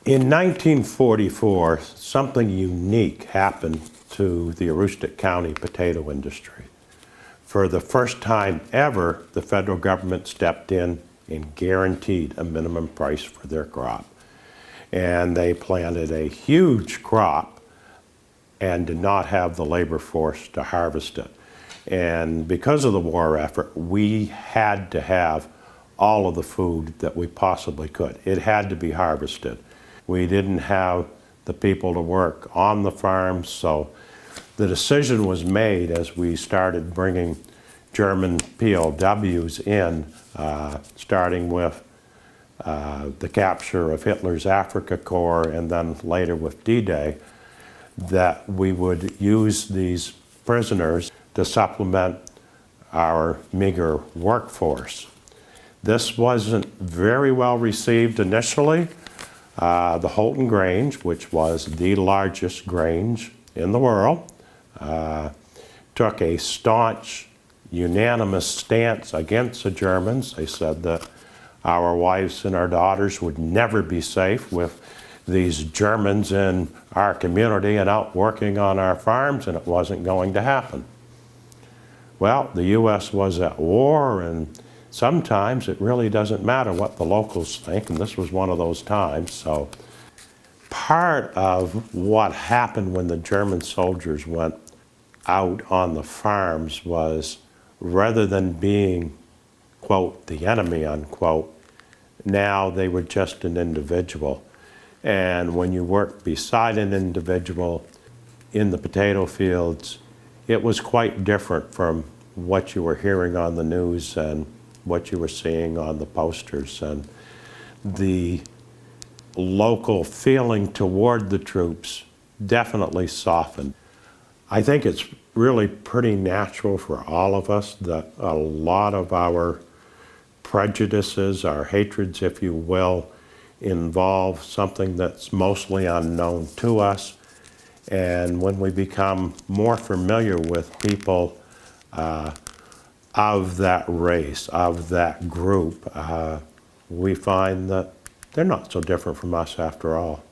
In 1944, something unique happened to the Aroostook County potato industry. For the first time ever, the federal government stepped in and guaranteed a minimum price for their crop. And they planted a huge crop and did not have the labor force to harvest it. And because of the war effort, we had to have all of the food that we possibly could. It had to be harvested. We didn't have the people to work on the farms, so the decision was made as we started bringing German POWs in, starting with the capture of Hitler's Africa Corps and then later with D-Day, that we would use these prisoners to supplement our meager workforce. This wasn't very well received initially. The Houlton Grange, which was the largest grange in the world, took a staunch, unanimous stance against the Germans. They said that our wives and our daughters would never be safe with these Germans in our community and out working on our farms, and it wasn't going to happen. Well, the U.S. was at war, and sometimes it really doesn't matter what the locals think, and this was one of those times. So part of what happened when the German soldiers went out on the farms was, rather than being, quote, the enemy, unquote, now they were just an individual. And when you work beside an individual in the potato fields, it was quite different from what you were hearing on the news and what you were seeing on the posters. And the local feeling toward the troops definitely softened. I think it's really pretty natural for all of us that a lot of our prejudices, our hatreds, if you will, involve something that's mostly unknown to us. And when we become more familiar with people of that race, of that group, we find that they're not so different from us after all.